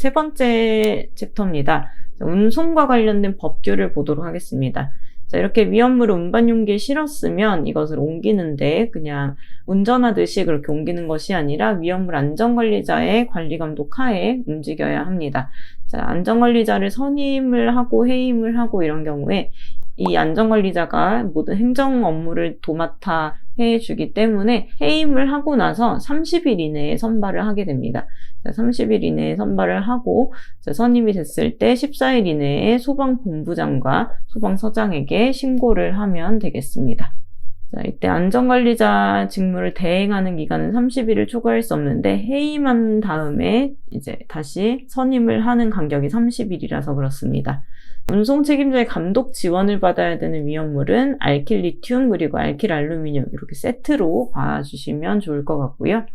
세 번째 챕터입니다. 운송과 관련된 법규를 보도록 하겠습니다. 자, 이렇게 위험물을 운반 용기에 실었으면 이것을 옮기는데 그냥 운전하듯이 그렇게 옮기는 것이 아니라 위험물 안전관리자의 관리 감독 하에 움직여야 합니다. 자, 안전관리자를 선임을 하고 해임을 하고 이런 경우에 이 안전관리자가 모든 행정 업무를 도맡아 해주기 때문에 해임을 하고 나서 30일 이내에 선발을 하게 됩니다. 30일 이내에 선발을 하고 선임이 됐을 때 14일 이내에 소방본부장과 소방서장에게 신고를 하면 되겠습니다. 자, 이때 안전관리자 직무를 대행하는 기간은 30일을 초과할 수 없는데 해임한 다음에 이제 다시 선임을 하는 간격이 30일이라서 그렇습니다. 운송 책임자의 감독 지원을 받아야 되는 위험물은 알킬리튬 그리고 알킬알루미늄 이렇게 세트로 봐주시면 좋을 것 같고요.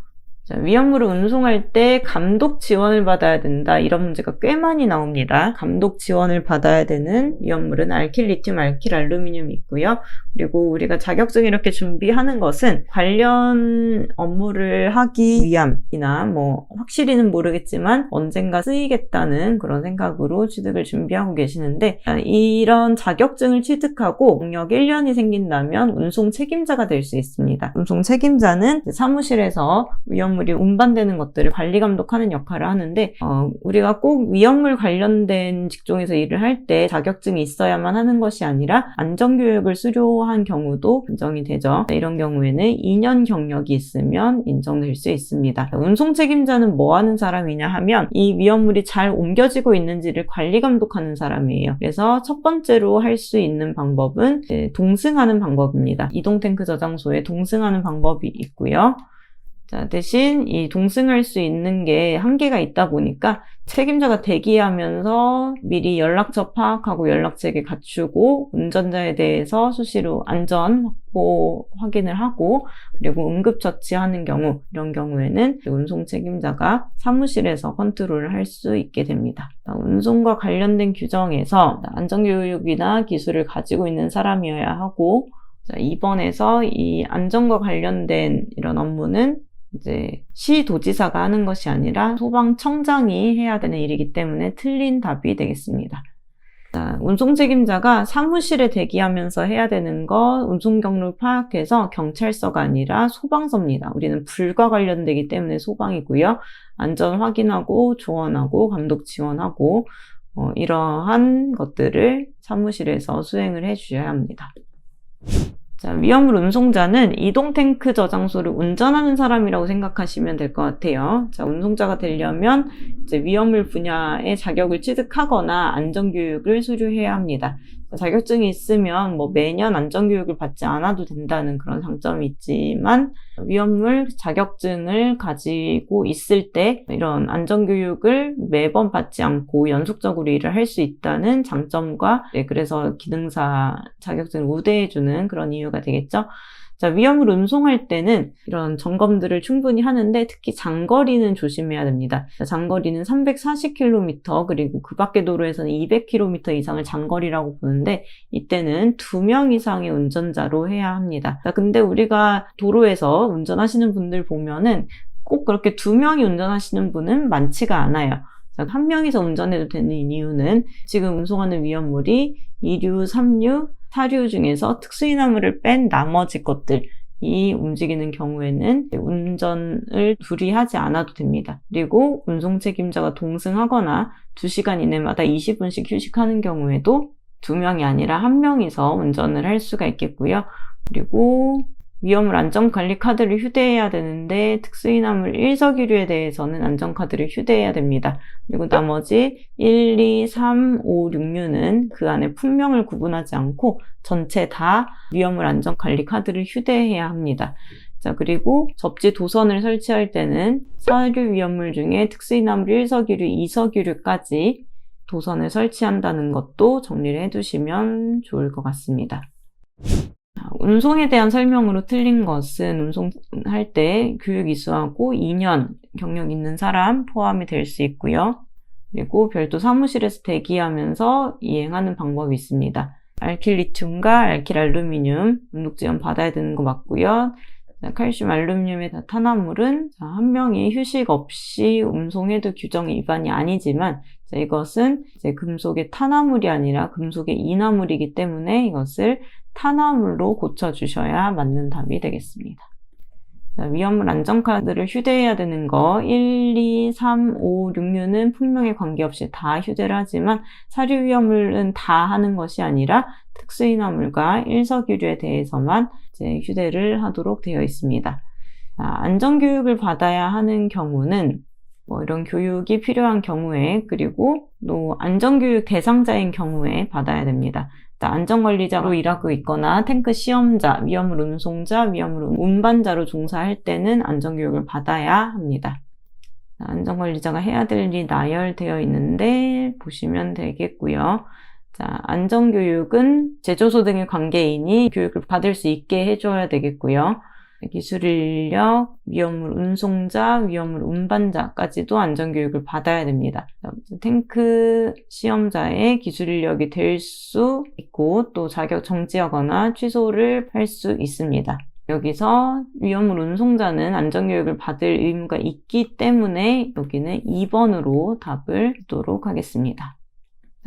자, 위험물을 운송할 때 감독 지원을 받아야 된다. 이런 문제가 꽤 많이 나옵니다. 감독 지원을 받아야 되는 위험물은 알킬리튬, 알킬알루미늄이 있고요. 그리고 우리가 자격증 이렇게 준비하는 것은 관련 업무를 하기 위함이나 확실히는 모르겠지만 언젠가 쓰이겠다는 그런 생각으로 취득을 준비하고 계시는데 이런 자격증을 취득하고 경력 1년이 생긴다면 운송 책임자가 될 수 있습니다. 운송 책임자는 사무실에서 위험물이 운반되는 것들을 관리 감독하는 역할을 하는데 우리가 꼭 위험물 관련된 직종에서 일을 할 때 자격증이 있어야만 하는 것이 아니라 안전교육을 수료한 경우도 인정이 되죠. 이런 경우에는 2년 경력이 있으면 인정될 수 있습니다. 운송 책임자는 뭐 하는 사람이냐 하면 이 위험물이 잘 옮겨지고 있는지를 관리 감독하는 사람이에요. 그래서 첫 번째로 할 수 있는 방법은 동승하는 방법입니다. 이동 탱크 저장소에 동승하는 방법이 있고요. 자, 대신 이 동승할 수 있는 게 한계가 있다 보니까 책임자가 대기하면서 미리 연락처 파악하고 연락체계 갖추고 운전자에 대해서 수시로 안전 확보 확인을 하고 그리고 응급처치하는 경우 이런 경우에는 운송 책임자가 사무실에서 컨트롤을 할 수 있게 됩니다. 운송과 관련된 규정에서 안전교육이나 기술을 가지고 있는 사람이어야 하고 자, 이번에서 이 안전과 관련된 이런 업무는 이제 시도지사가 하는 것이 아니라 소방청장이 해야 되는 일이기 때문에 틀린 답이 되겠습니다. 자, 운송 책임자가 사무실에 대기하면서 해야 되는 거 운송 경로를 파악해서 경찰서가 아니라 소방서입니다. 우리는 불과 관련되기 때문에 소방이고요. 안전 확인하고 조언하고 감독 지원하고 이러한 것들을 사무실에서 수행을 해 주셔야 합니다. 자, 위험물 운송자는 이동 탱크 저장소를 운전하는 사람이라고 생각하시면 될 것 같아요. 자, 운송자가 되려면 이제 위험물 분야의 자격을 취득하거나 안전교육을 수료해야 합니다. 자격증이 있으면 매년 안전교육을 받지 않아도 된다는 그런 장점이 있지만 위험물 자격증을 가지고 있을 때 이런 안전교육을 매번 받지 않고 연속적으로 일을 할 수 있다는 장점과 그래서 기능사 자격증을 우대해주는 그런 이유가 되겠죠. 자, 위험을 운송할 때는 이런 점검들을 충분히 하는데 특히 장거리는 조심해야 됩니다. 장거리는 340km 그리고 그 밖의 도로에서는 200km 이상을 장거리라고 보는데 이때는 2명 이상의 운전자로 해야 합니다. 자, 근데 우리가 도로에서 운전하시는 분들 보면은 꼭 그렇게 2명이 운전하시는 분은 많지가 않아요. 자, 1명이서 운전해도 되는 이유는 지금 운송하는 위험물이 2류, 3류, 4류 중에서 특수인화물을 뺀 나머지 것들이 움직이는 경우에는 운전을 둘이 하지 않아도 됩니다. 그리고 운송 책임자가 동승하거나 2시간 이내마다 20분씩 휴식하는 경우에도 2명이 아니라 1명이서 운전을 할 수가 있겠고요. 그리고 위험물 안전관리 카드를 휴대해야 되는데 특수인화물 1석유류에 대해서는 안전카드를 휴대해야 됩니다. 그리고 나머지 1, 2, 3, 5, 6류는 그 안에 품명을 구분하지 않고 전체 다 위험물 안전관리 카드를 휴대해야 합니다. 자, 그리고 접지 도선을 설치할 때는 4류 위험물 중에 특수인화물 1석유류, 2석유류까지 도선을 설치한다는 것도 정리를 해두시면 좋을 것 같습니다. 운송에 대한 설명으로 틀린 것은 운송할 때 교육 이수하고 2년 경력 있는 사람 포함이 될 수 있고요. 그리고 별도 사무실에서 대기하면서 이행하는 방법이 있습니다. 알킬리튬과 알킬알루미늄 등록 지원 받아야 되는 거 맞고요. 칼슘, 알루미늄의 탄화물은 한 명이 휴식 없이 운송해도 규정 위반이 아니지만 이것은 이제 금속의 탄화물이 아니라 금속의 인화물이기 때문에 이것을 탄화물로 고쳐주셔야 맞는 답이 되겠습니다. 위험물 안전카드를 휴대해야 되는 거 1, 2, 3, 5, 6류는 품명에 관계없이 다 휴대를 하지만 사료 위험물은 다 하는 것이 아니라 특수인화물과 일석이류에 대해서만 이제 휴대를 하도록 되어 있습니다. 안전교육을 받아야 하는 경우는 이런 교육이 필요한 경우에 그리고 또 안전교육 대상자인 경우에 받아야 됩니다. 안전관리자로 일하고 있거나 탱크 시험자, 위험물 운송자, 위험물 운반자로 종사할 때는 안전교육을 받아야 합니다. 안전관리자가 해야 될 일이 나열되어 있는데 보시면 되겠고요. 안전교육은 제조소 등의 관계인이 교육을 받을 수 있게 해줘야 되겠고요. 기술 인력, 위험물 운송자, 위험물 운반자까지도 안전교육을 받아야 됩니다. 탱크 시험자의 기술 인력이 될 수 있고 또 자격 정지하거나 취소를 할 수 있습니다. 여기서 위험물 운송자는 안전교육을 받을 의무가 있기 때문에 여기는 2번으로 답을 주도록 하겠습니다.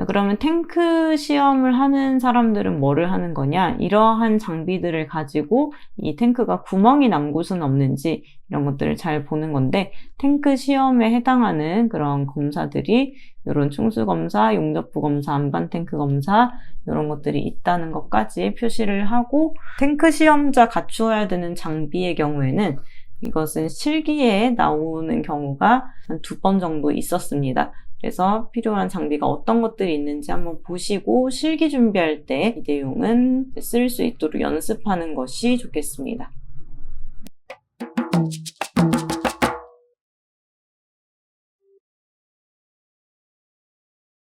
그러면 탱크 시험을 하는 사람들은 뭐를 하는 거냐? 이러한 장비들을 가지고 이 탱크가 구멍이 난 곳은 없는지 이런 것들을 잘 보는 건데 탱크 시험에 해당하는 그런 검사들이 이런 충수검사, 용접부검사, 안반탱크 검사 이런 것들이 있다는 것까지 표시를 하고 탱크 시험자 갖추어야 되는 장비의 경우에는 이것은 실기에 나오는 경우가 한 2번 정도 있었습니다. 그래서 필요한 장비가 어떤 것들이 있는지 한번 보시고 실기 준비할 때 이 내용은 쓸 수 있도록 연습하는 것이 좋겠습니다.